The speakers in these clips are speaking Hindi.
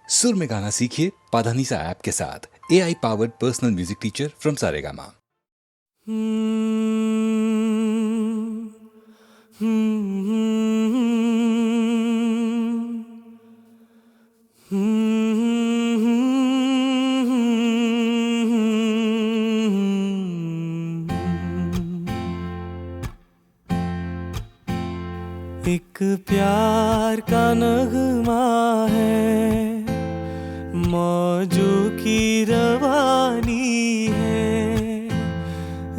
सुर में गाना सीखिए पाधानीसा ऐप के साथ। AI powered personal music teacher from Saregama. एक प्यार का नगमा है, मौजों की रवानी है,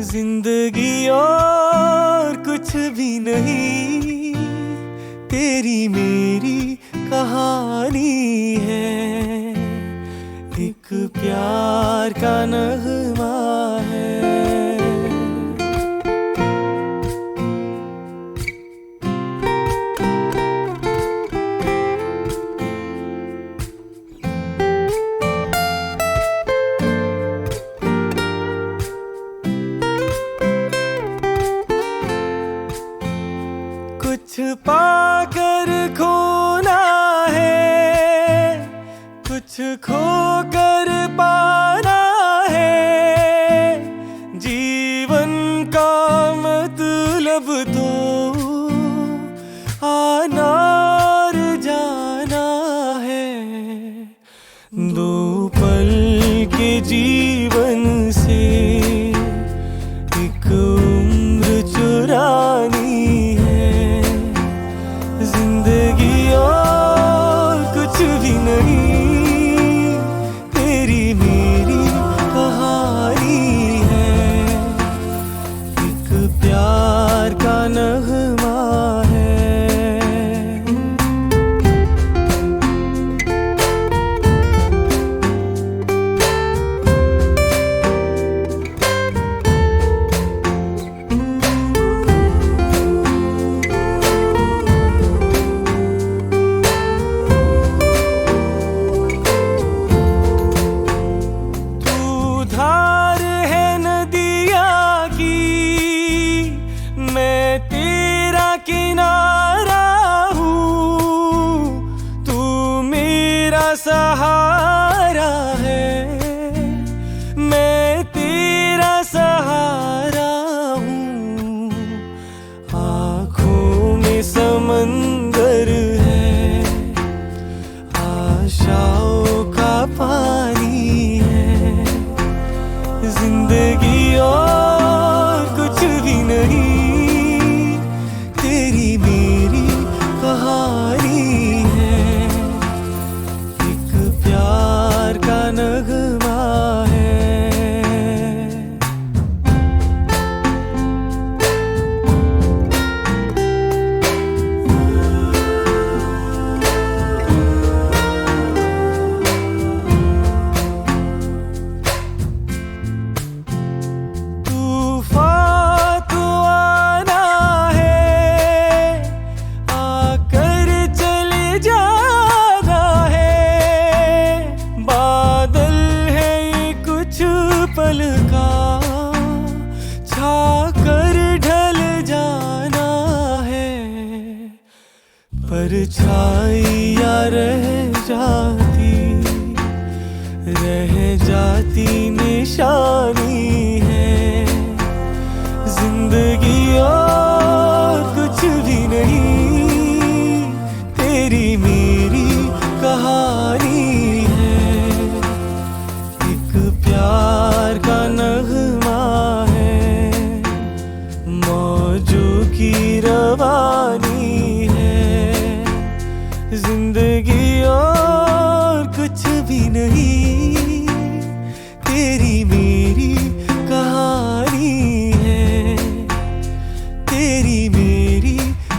जिंदगी और कुछ भी नहीं, तेरी मेरी कहानी है। एक प्यार का नगमा है। कुछ पाकर खोना है, कुछ खोकर पाना है, जीवन का मतलब तो आना और जाना है। दो पल के जीवन से एक उम्र चुरानी, जिंदगी और कुछ भी नहीं, तेरी मेरी कहानी है। एक प्यार का नगमा है। किनारा हूँ, तू मेरा सहारा है, मैं तेरा सहारा हूँ। आँखों में समंदर है, आशाओं का पानी है, जिंदगी और कुछ भी नहीं, तेरी मेरी कहानी है। एक प्यार का नगमा है। पल का छाकर ढल जाना है, परछाइयाँ रह जाती निशानी है, जिंदगी और कुछ भी नहीं, तेरी मेरी कहानी है। एक प्यार का नगमा है, मौजों की रवानी है, जिंदगी और कुछ भी नहीं, तेरी मेरी कहानी है। तेरी मेरी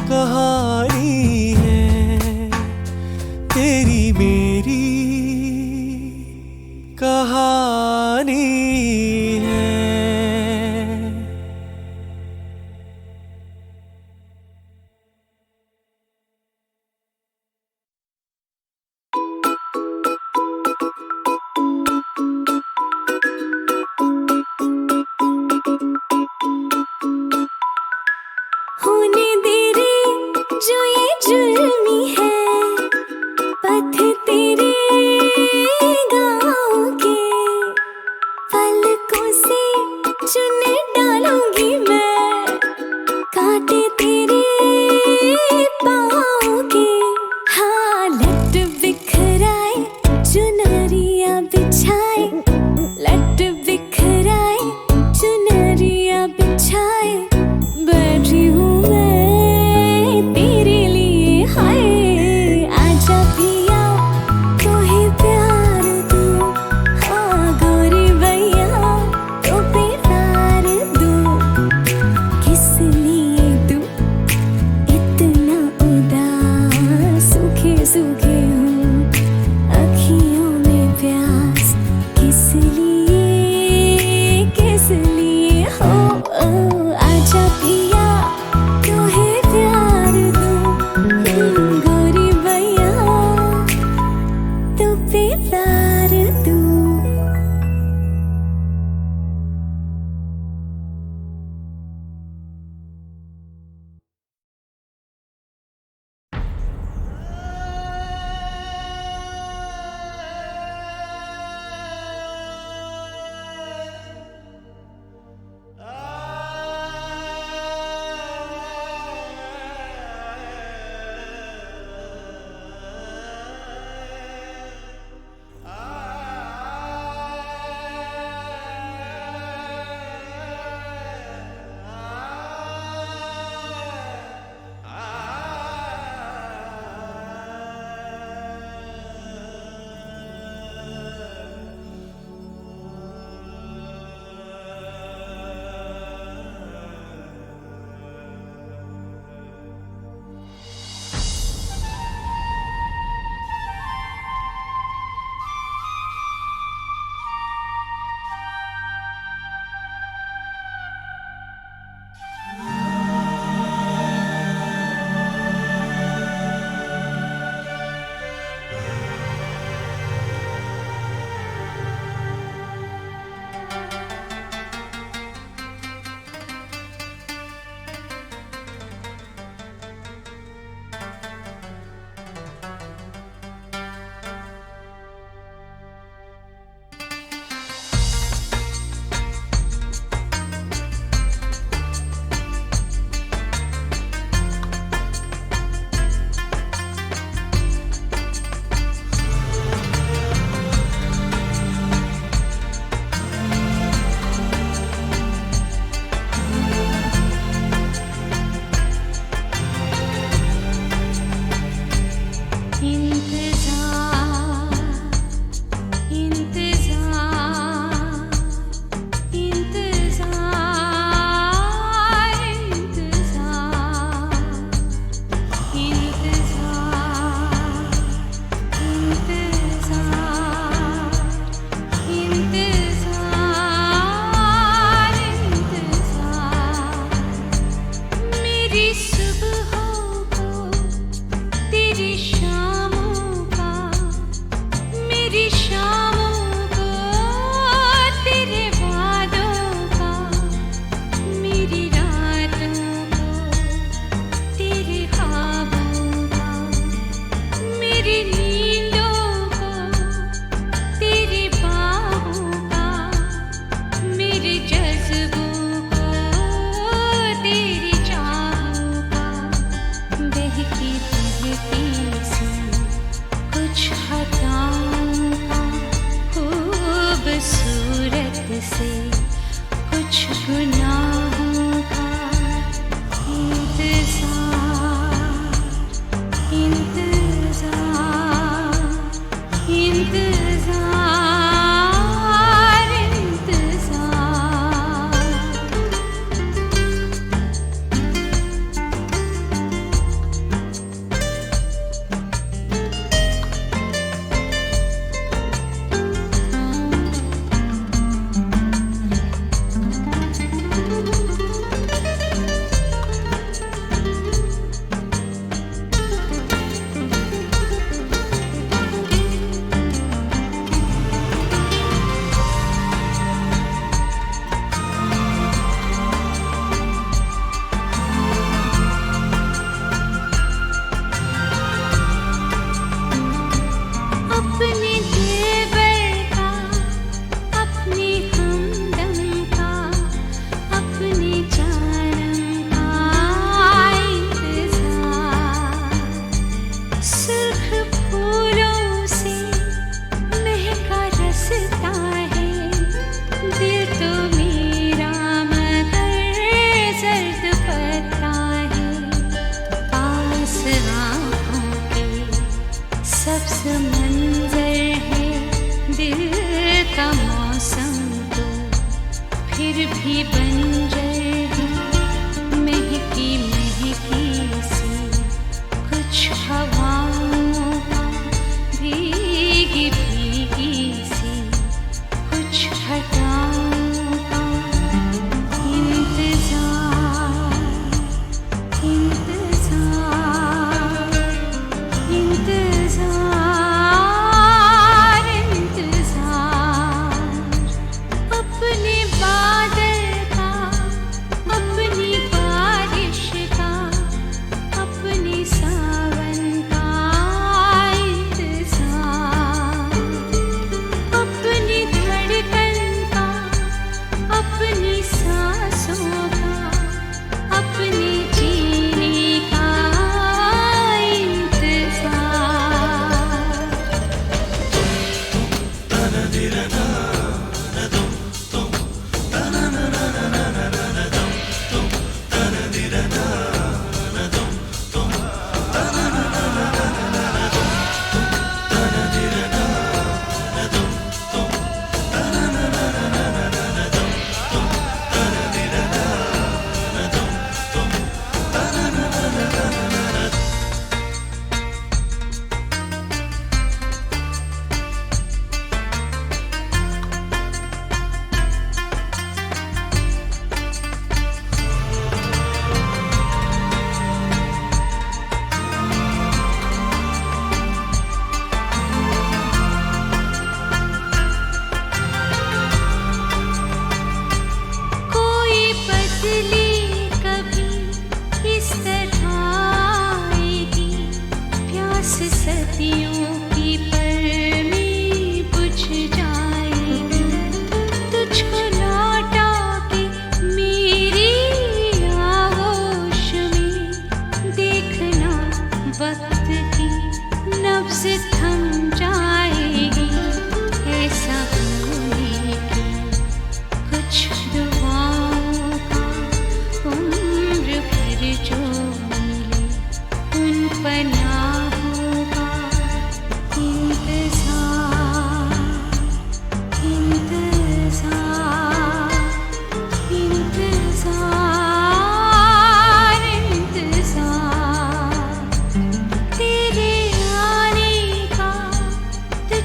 कहानी है, तेरी मेरी कहानी है। होने दे रे जो ये जुल्मी है, पथ तेरे बेदार तू।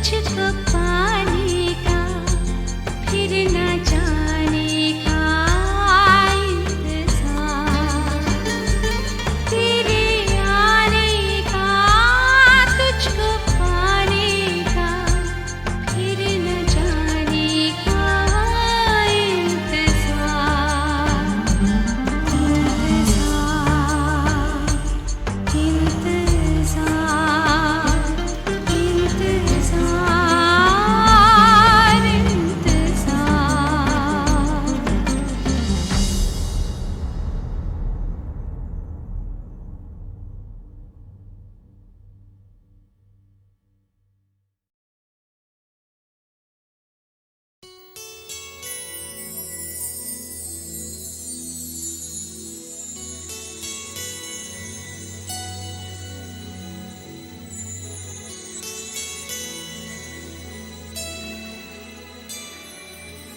तुझको पाने का फिर न जाने का इंतजार, तेरे आने का तुझको पाने का फिर न जाने का इंतजार,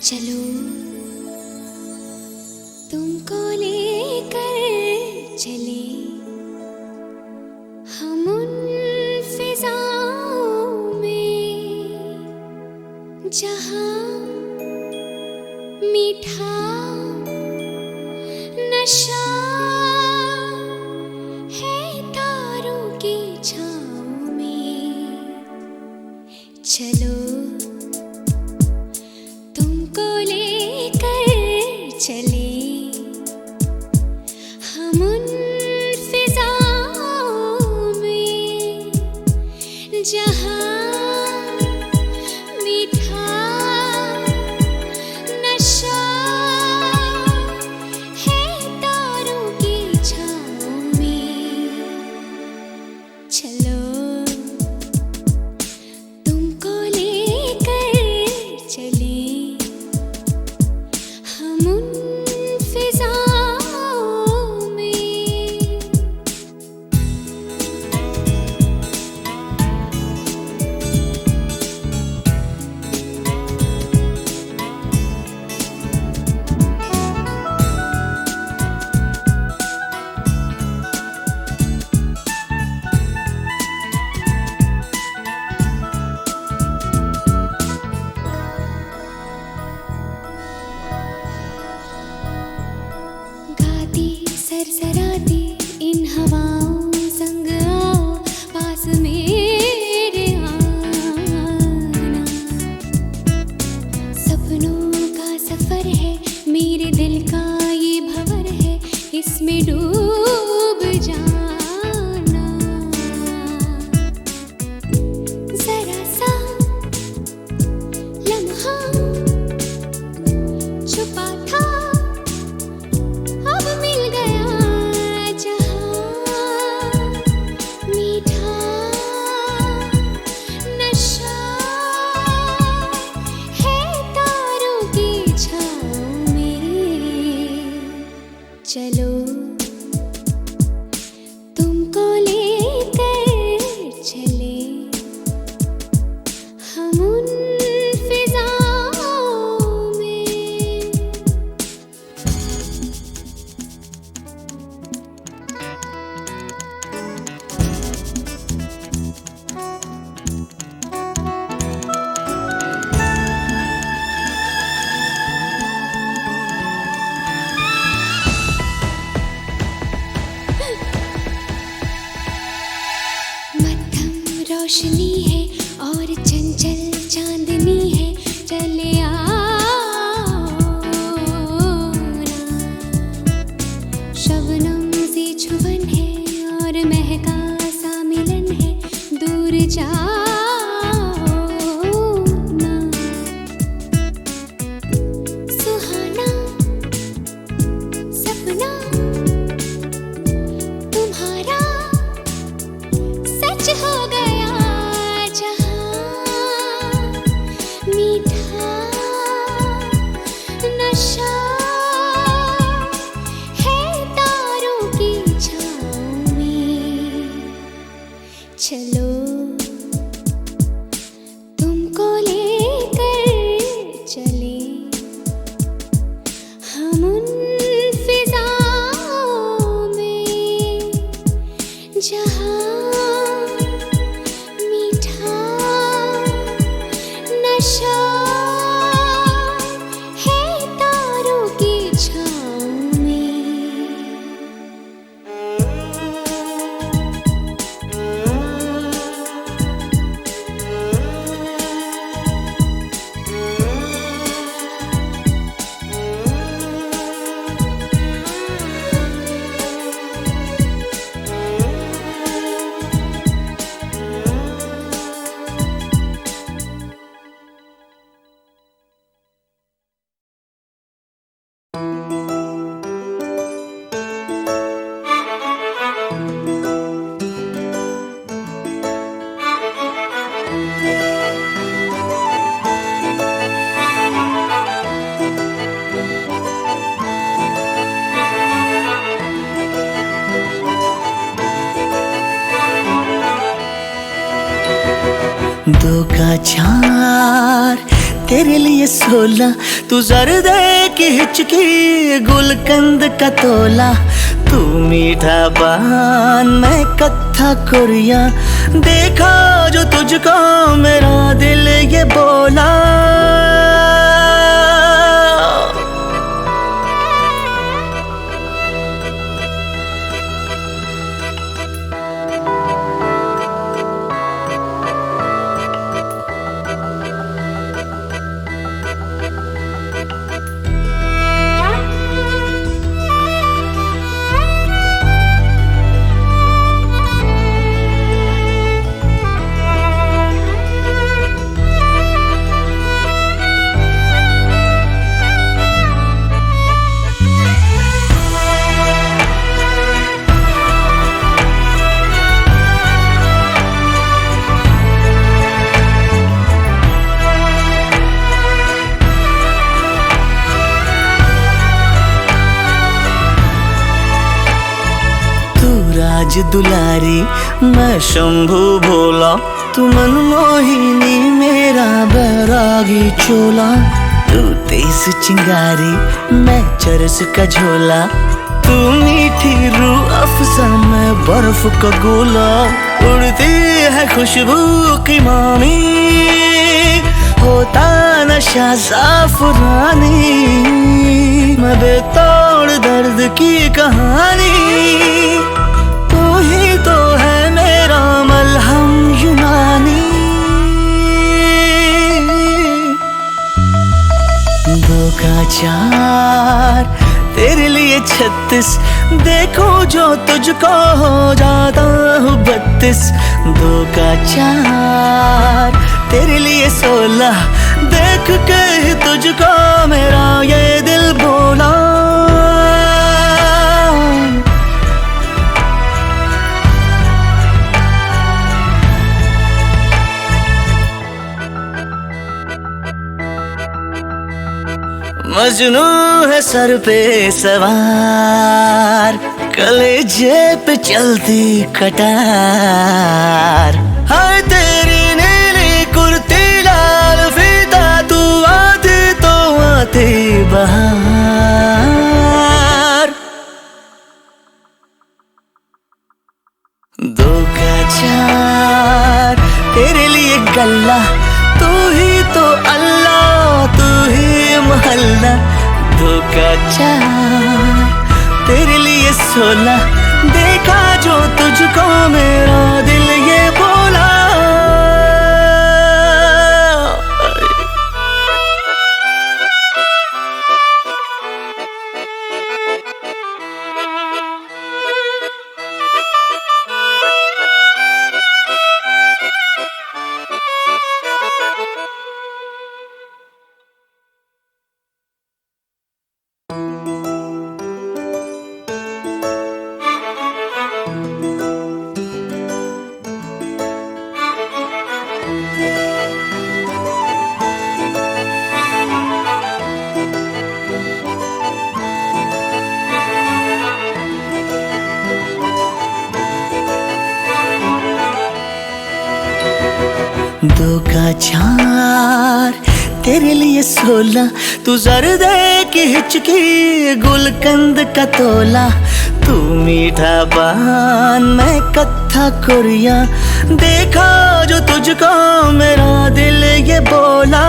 चलो तुमको लेकर चले हम उन फिजाओं में जहां मीठा नशा है तारों की छाँव में। चलो चले हम उन फिजाओं में जहां मीठा नशा है तारों की छाँव में। चलो तुमको लेकर चले हम उन सरसराती इन हवाओं संग आओ पास मेरे आना। सपनों का सफर है मेरे दिल का ये भंवर है, इसमें डूब जाना। जरा सा लम्हा छुपा था अब मिल गया जहां मीठा नशा है तारों की छाँव में। चलो तुमको लेकर चले हम उन फिजाओं में। मध्यम रोशनी है और चंचल चांदनी है, चले आओ ना। शबनम सी छुबन है और महका सा मिलन है, दूर जाओ ना। सुहाना सपना तुम्हारा सच हो गया जहां का 4 तेरे लिए 16 तू जर्दे की हिचकी गुलकंद का तोला तू मीठा पान मैं कत्था कुरिया देखा जो तुझको मेरा दिल ये बोला राज दुलारी मैं शंभू भोला तू मनमोहिनी मेरा बैरागी चोला तू तेज चिंगारी मैं चरस का झोला तू मीठी रूह अफ़ज़ा मैं बर्फ का गोला उड़ती है खुशबू की मामी होता नशा ज़ाफ़रानी मैं बेतोड़ दर्द की कहानी ही तो है मेरा मलहम यूनानी 2 का 4 तेरे लिए 36 देखो जो तुझको हो जाता हूँ 32 2 का 4 तेरे लिए 16 देख के ही तुझको मेरा ये दिल बोला मजनू है सर पे सवार कलेजे पे चलती कटार हाय तेरी नीली कुर्ती लाल फीता तू आती तो आती बहार 2 का 4 तेरे लिए गल्ला तू ही तो अल्लाह तू ही मोहल्ला 2 का 4 तेरे लिए 16 देखा जो तुझको मेरा दिल ये बोला दो का 4 तेरे लिए 16 तू जर्दे की हिचकी गुलकंद का तोला तू मीठा पान मैं कत्था कुरिया देखा जो तुझको मेरा दिल ये बोला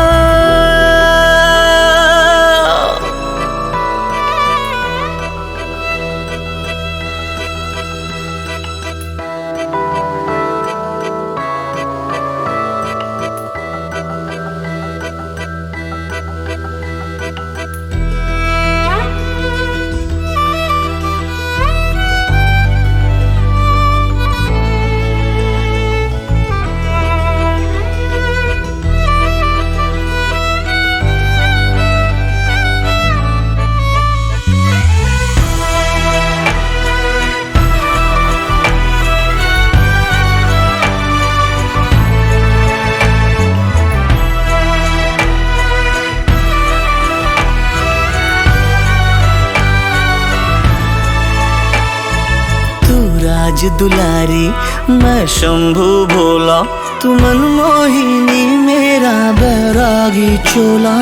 राज दुलारी मैं शंभू भोला तू मनमोहिनी मेरा बैरागी चोला,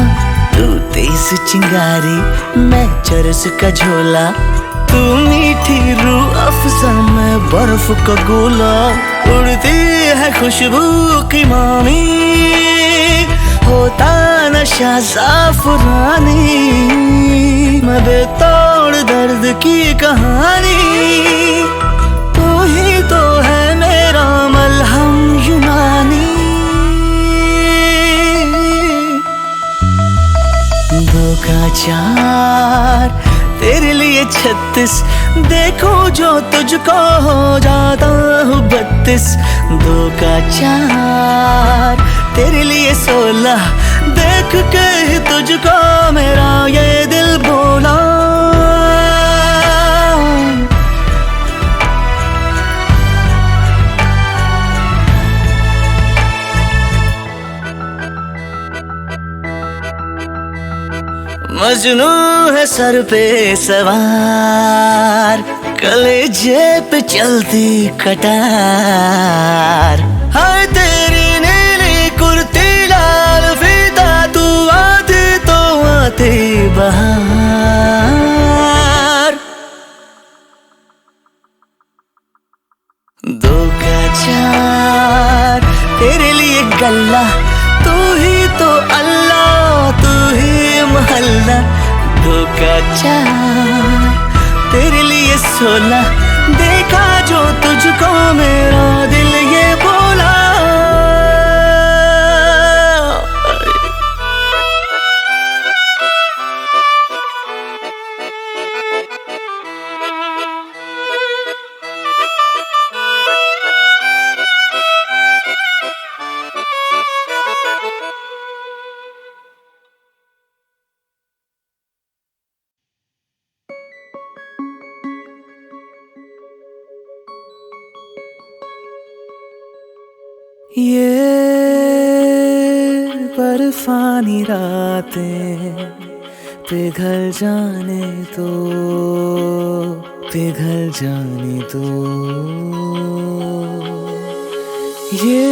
तू तेज चिंगारी मैं चरस का झोला, तू मीठी रूह अफ़ज़ा मैं बर्फ का गोला। उड़ती है खुशबू की मामी, होता नशा ज़ाफ़रानी, मैं बेतौड़ दर्द की कहानी, तू ही तो है मेरा मलहम यूनानी। 2 का 4 तेरे लिए 36, देखूं जो तुझको हो जाता हूँ 32। 2 का 4 तेरे लिए 16, देख के ही तुझको मेरा ये दिल बोला। मजनू है सर पे सवार, कलेजे पे चलती कटार, हाय तेरी नीली कुर्ती लाल फीता, तू आती तो आती बहार। 2 का 4 तेरे लिए गल्ला, तू ही तो अल्लाह, तू ही महल्ला। 2 का 4 तेरे लिए 16, देखा जो तुझको मेरा दिल ये बोला। ये बर्फानी रातें पिघल जाने दो, पिघल जाने दो। ये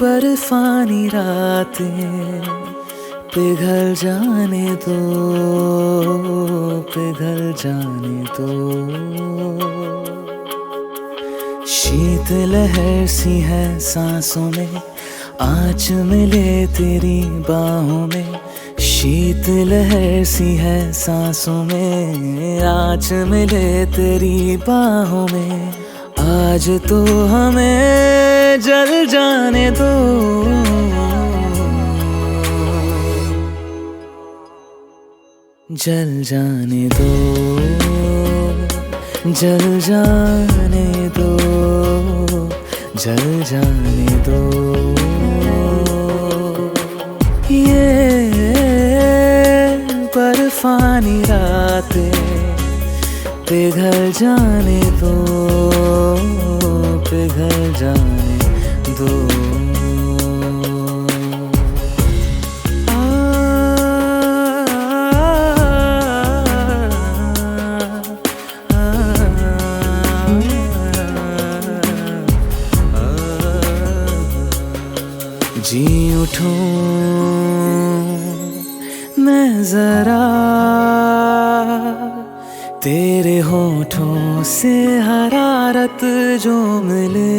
बर्फानी रातें पिघल जाने दो, पिघल जाने दो। शीत लहर सी है सांसों में, आँच मिले तेरी बाहों में। शीत लहर सी है सांसों में, आँच मिले तेरी बाहों में। आज तो हमें जल जाने दो, जल जाने दो, जल जाने दो, जल जाने दो। ये बर्फानी रातें पिघल जाने दो, पिघल जाने दो। जी उठूं मैं जरा तेरे होठों से हरारत जो मिले,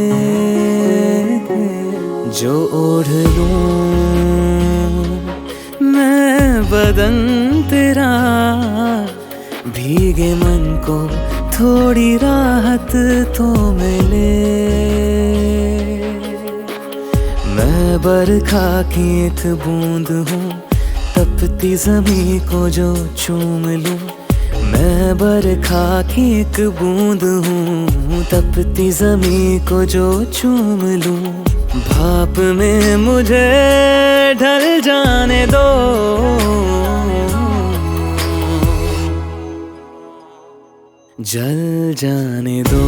जो ओढ़ लूं मैं बदन तेरा, भीगे मन को थोड़ी राहत तो मिले। मैं बरखा की एक बूंद हूँ, तपती ज़मीं को जो चूम लूं। मैं बरखा की एक बूंद हूँ, तपती ज़मीं को जो चूम लूं। भाप में मुझे ढल जाने दो, जल जाने दो,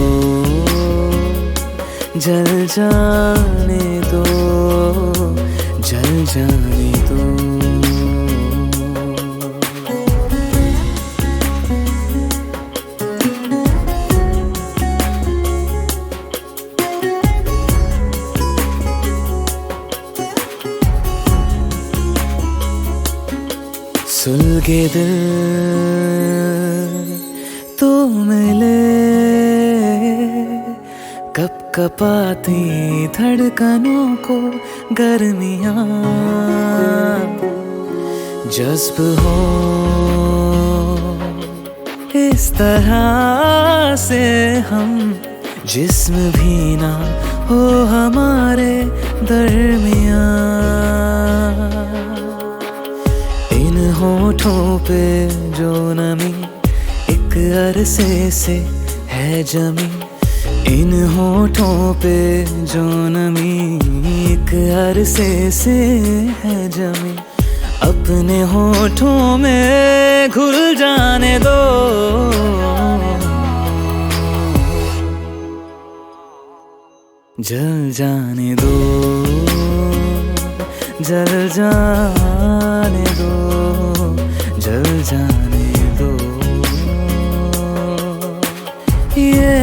जल जाने दो, जल जाने दो। सुलगे दिल तो मिले, कप कपाती धड़कनों को गर्मियाँ, जज्ब हो इस तरह से हम, जिस्म भी ना हो हमारे दरमियाँ। इन होठों पे जो नमी एक अरसे से है जमी, इन होठों पे जो नमी एक अरसे से है जमी, अपने होठों में घुल जाने दो, जल जाने दो, जल जाने दो, जल जाने दो। ये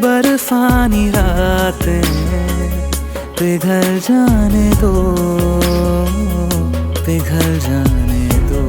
बर्फानी रातें पिघल जाने दो, पिघल जाने दो।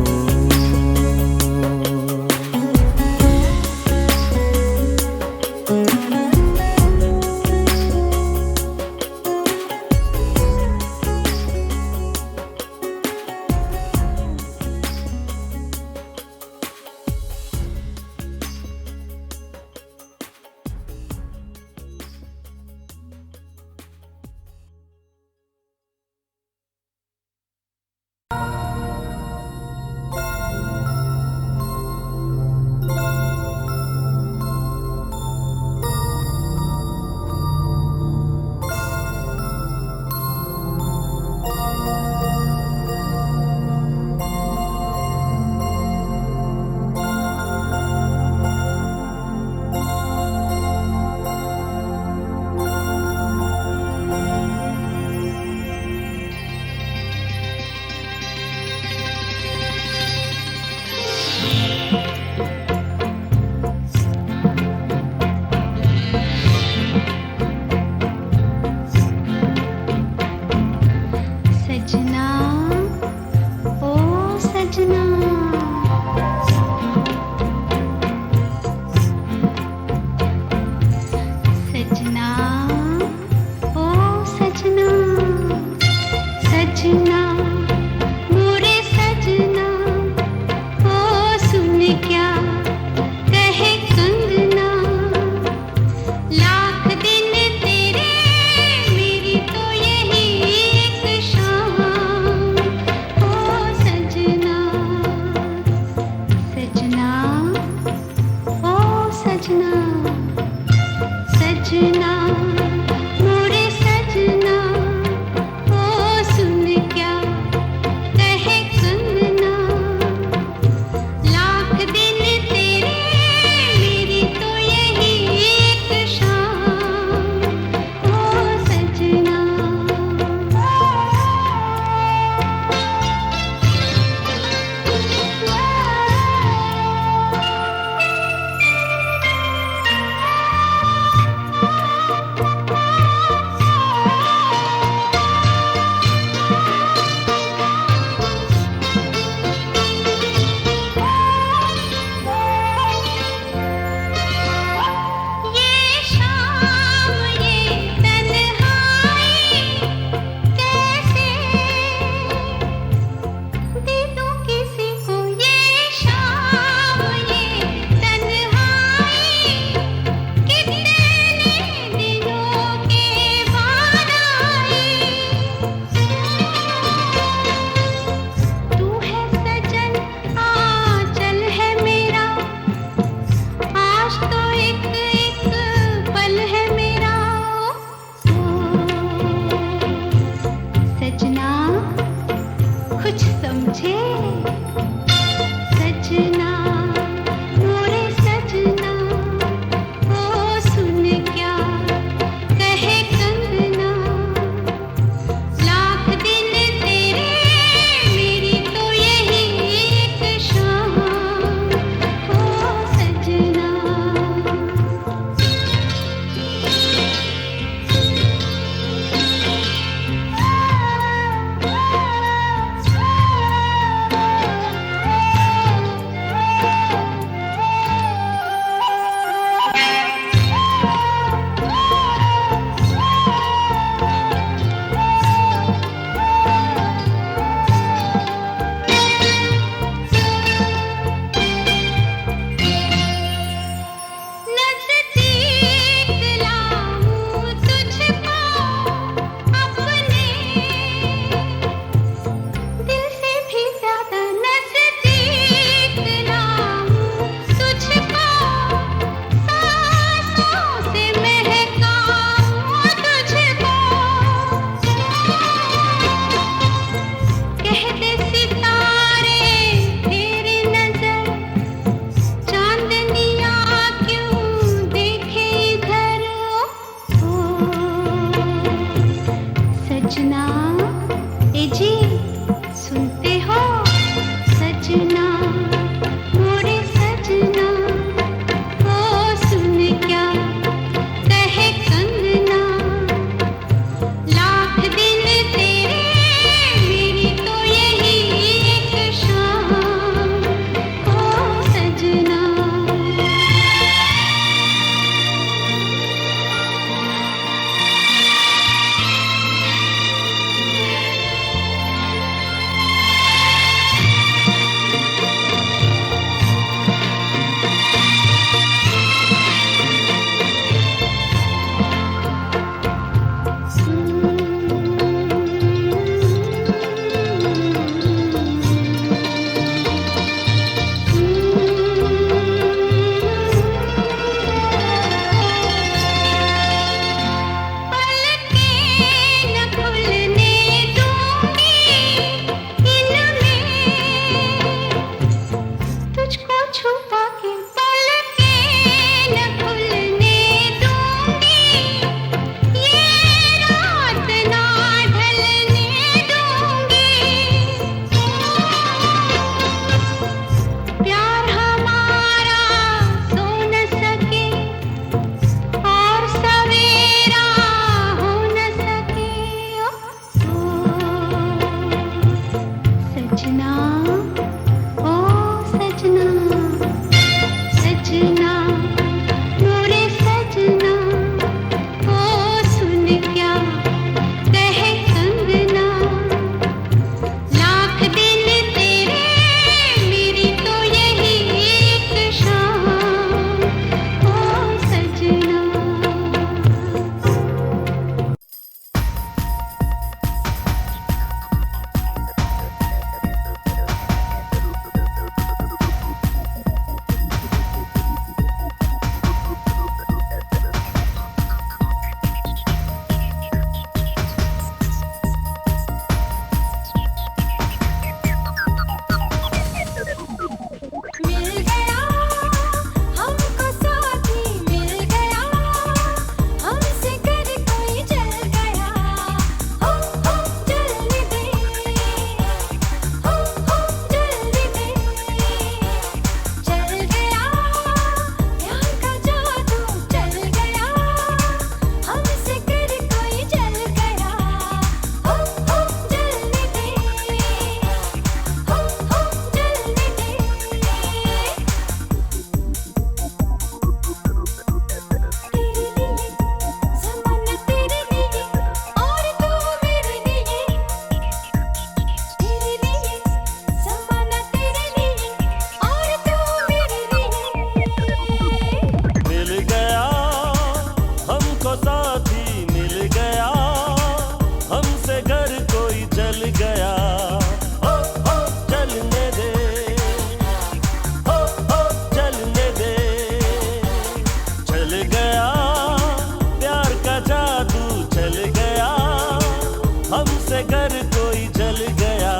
हमसे घर कोई जल गया,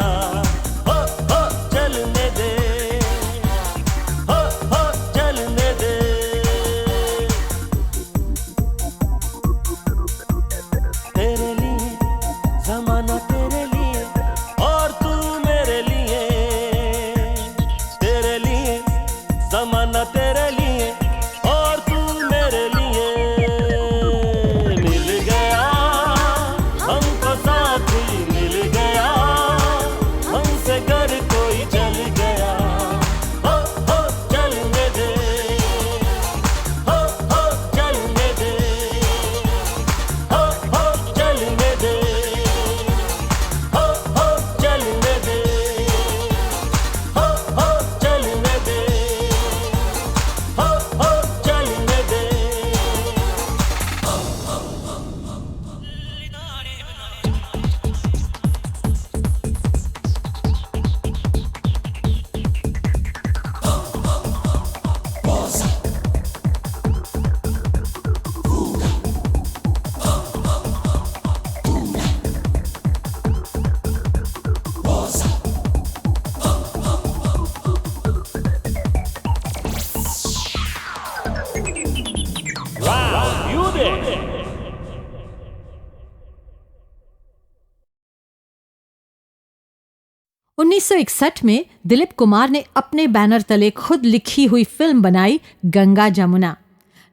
हो जलने दे, हो जलने दे। तेरे लिए ज़माना, तेरे लिए और तू मेरे लिए, तेरे लिए ज़माना, तेरे लिए और तू मेरे लिए। मिल गया हमको साथी, मिल गया हमसे घर कोई जल गया, हो जलने दे, हो जलने दे, हो जलने दे, हो जलने दे, हो जलने दे, हो जलने दे। 1961 में दिलीप कुमार ने अपने बैनर तले खुद लिखी हुई फिल्म बनाई गंगा जमुना।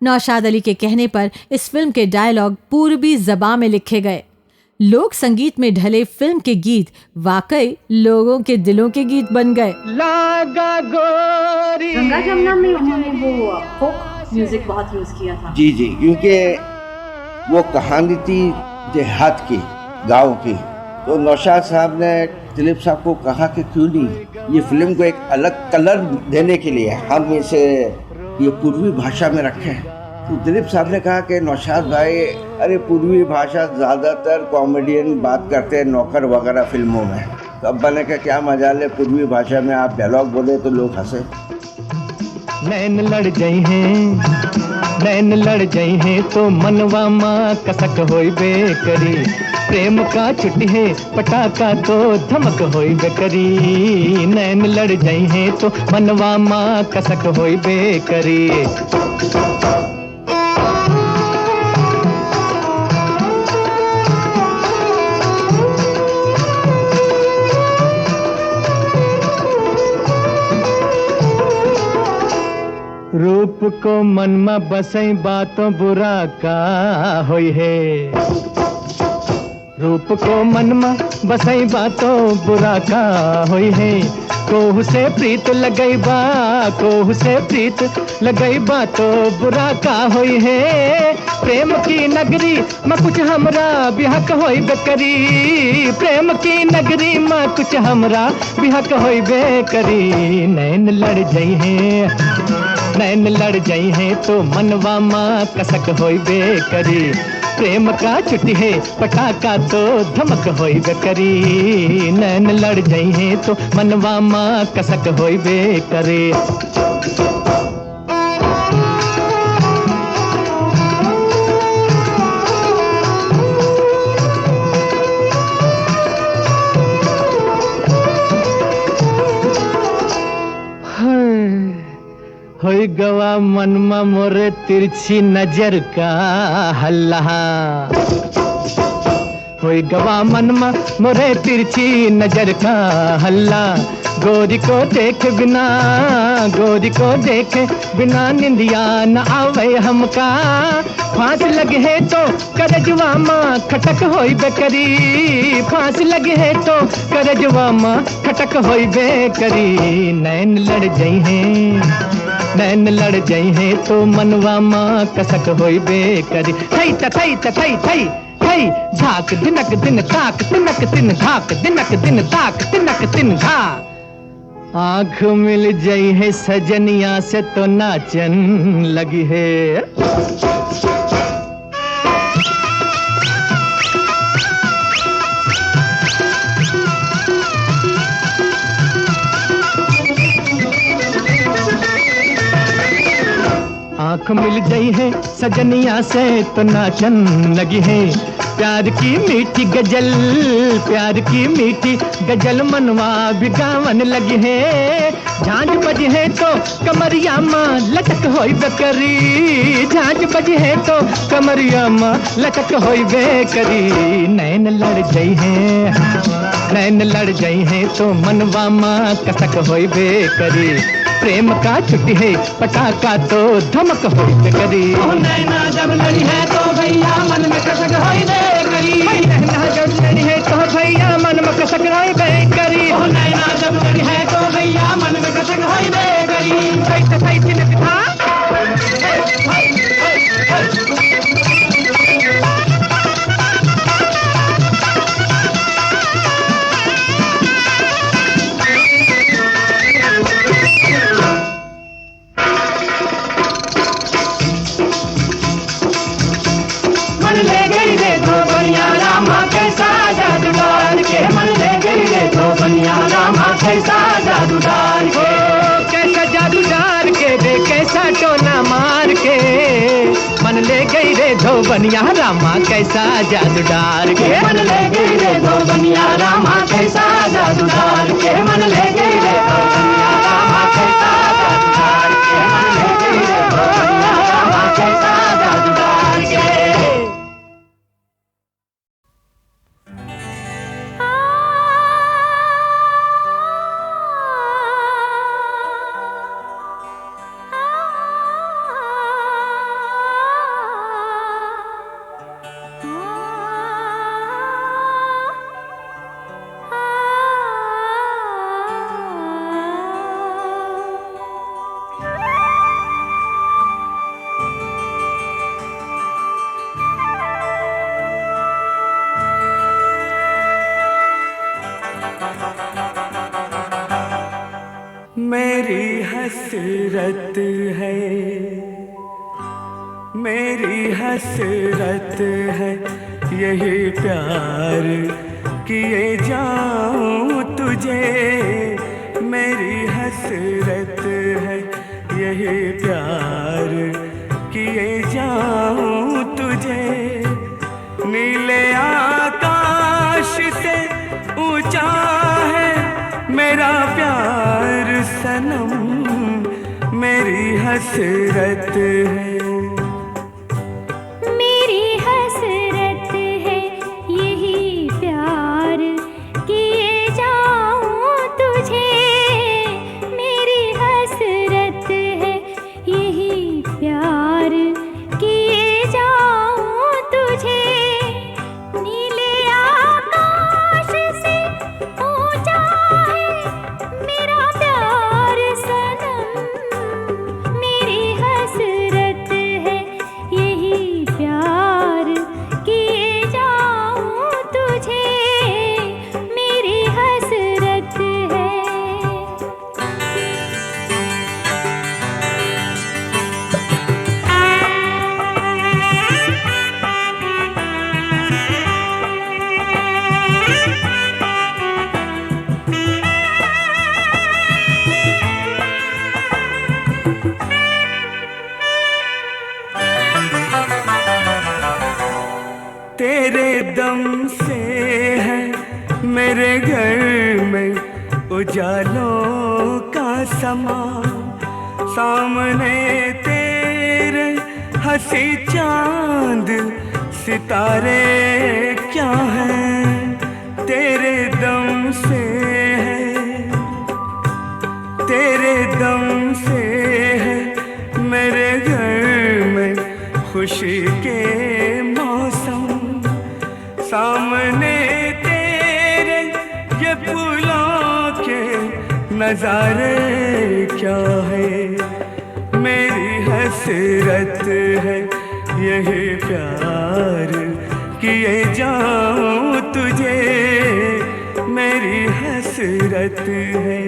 नौशाद अली के कहने पर इस फिल्म के डायलॉग पूर्वी ज़बां में लिखे गए। लोक संगीत में ढले फिल्म के गीत वाकई लोगों के दिलों के गीत बन गए। गंगा जमुना में उन्होंने वो फोक म्यूजिक बहुत यूज किया था। जी जी, क्योंकि वो कहानी थी देहात की, गांव की, तो नौशाद साहब ने दिलीप साहब को कहा कि क्यों नहीं ये फिल्म को एक अलग कलर देने के लिए हम इसे ये पूर्वी भाषा में रखें। तो दिलीप साहब ने कहा कि नौशाद भाई, अरे पूर्वी भाषा ज़्यादातर कॉमेडियन बात करते हैं नौकर वगैरह फिल्मों में, तो अब मैंने कहा क्या मजा ले पूर्वी भाषा में आप डायलॉग बोले तो लोग हंसे। नैन लड़ जाई हैं, नैन लड़ जाई हैं तो मनवा माँ कसक होई बेकरी, प्रेम का छुट्टी है पटाखा तो धमक होई बेकरी। नैन लड़ जाई हैं तो मनवा माँ कसक होई बेकरी। रूप को मन में बसई बातों बुरा का होई है, रूप को मन में बसई बातों बुरा का होई है। कोहू से प्रीत लगई बा, कोहू से प्रीत लगई बा तो बुरा का होई है। प्रेम की नगरी में कुछ हमरा बिहक होई बेकरी, प्रेम की नगरी में कुछ हमरा बिहक होई बेकरी। नैन लड़ जाई हैं, नैन लड़ जाई हैं तो मनवा माँ कसक होई बेकरी, प्रेम का छुट्टी है पटाखा तो धमक होई बेकरी। नैन लड़ जाई हैं तो मनवा माँ कसक होई बेकरी। होई गवा मनमा मोरे तिरछी नजर का हल्ला, होई गवा मनमा मोरे तिरछी नजर का हल्ला। गोरी को देख बिना, गोरी को देख बिना निंदिया न आवे हमका, फांस लगे है तो करजवा माँ खटक होई बेकरी, फांस लगे है तो करजवा माँ खटक होई बेकरी। नैन लड़ जाई हैं, नैन लड़ जाई हैं तो मनवा माँ कसक होई बेकरी। थई थई थई थई थई धाक दिनक दिन ताक तिनक दिन धाक दिनक दिन ताक तिनक दिन धा। आँख मिल जाई है सजनिया से तो नाचन लगी है। आँख मिल गई है सजनिया से तो नाचन लगी है। प्यार की मीठी गजल, प्यार की मीठी गजल मनवा भी गावन लगी है। झांझ बजी है तो कमरिया माँ लटक होई बेकरी, झांझ बजी है तो कमरिया माँ लटक होई बेकरी। नैन लड़ गई है, नैन लड़ गई है तो मनवा माँ कसक होई बेकरी। प्रेम का छुट्टी है पटाखा तो धमक होई बेकरी। नैना जब लड़ी है तो भैया मन में कसक होई बेकरी, नैना जब लड़ी है तो भैया मन में कसक होई बेकरी। नैना जब लड़ी है तो भैया मन में कसक होई बेकरी। कैसे कैसे लिखा कैसा जादू डाल के, कैसा जादू डाल के रे, कैसा टोना मार के मन ले गई रे धोबनिया रामा। कैसा जादू डाल के मन ले गई रे धोबनिया रामा, कैसा जादू डाल के मन ले गई रे धोबनिया रामा। कैसा जादू डाल के मन ले गई रे धोबनिया रामा, कैसा जादू डाल के। मेरी हसरत है, मेरी हसरत है, यही प्यार किए जाऊं तुझे। मेरी हसरत है, यही प्यार किए जाऊं तुझे। नीले आकाश से ऊंचा है मेरा प्यार सनम, मेरी हसरत है। मेरी हसरत है, यही प्यार किए जाऊं तुझे। मेरी हसरत है, यही प्यार किए जाऊं तुझे। नीले आकाश से ऊंचा है मेरा प्यार सनम, मेरी हसरत है, यही प्यार किए जाऊं तुझे। मेरी हसरत है। तेरे दम से है मेरे घर में उजालों का समा। सामने तेरे हंसी चांद सितारे क्या हैं। तेरे दम से है, तेरे दम से है मेरे घर में खुशी के मौसम। सामने तेरे ये फूलों के नजारे क्या है। मेरी हसरत है, यही प्यार किए जाऊं तुझे। मेरी हसरत है।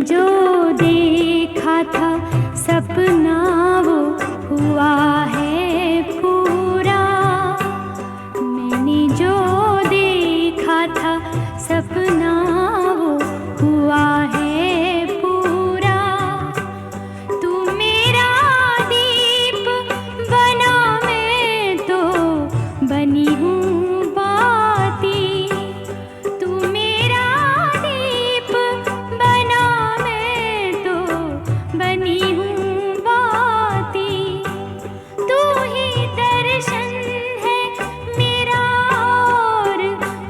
जो देखा था सपना वो हुआ है पूरा। मैंने जो देखा था सपना वो हुआ है पूरा। तू मेरा दीप बना, मैं तो बनी हूँ बाती। तू मेरा दीप बना, मैं तो बनी हूँ बाती। तू ही दर्शन है मेरा और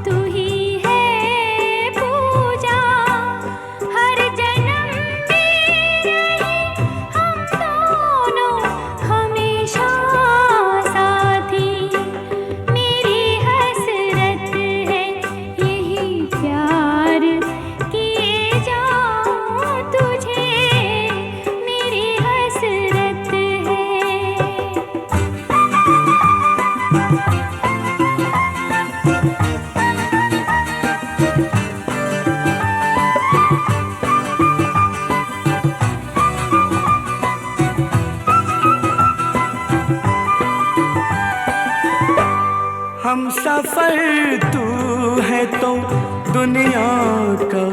तू ही है पूजा। हर जन्म में रहे हम दोनों हमेशा साथी। मेरी हसरत है यही प्यार किए जाऊं तुझे। मेरी हसरत है। हम सफर तू है तो दुनिया का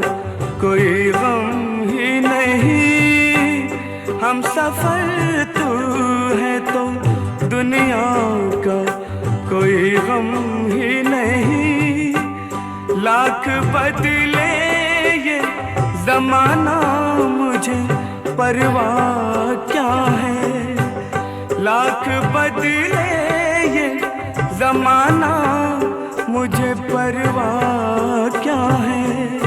कोई गम ही नहीं। हम सफर तू है तो दुनिया का कोई गम ही नहीं। लाख बदले ये जमाना मुझे परवाह क्या है। लाख बदले ये जमाना मुझे परवाह क्या है।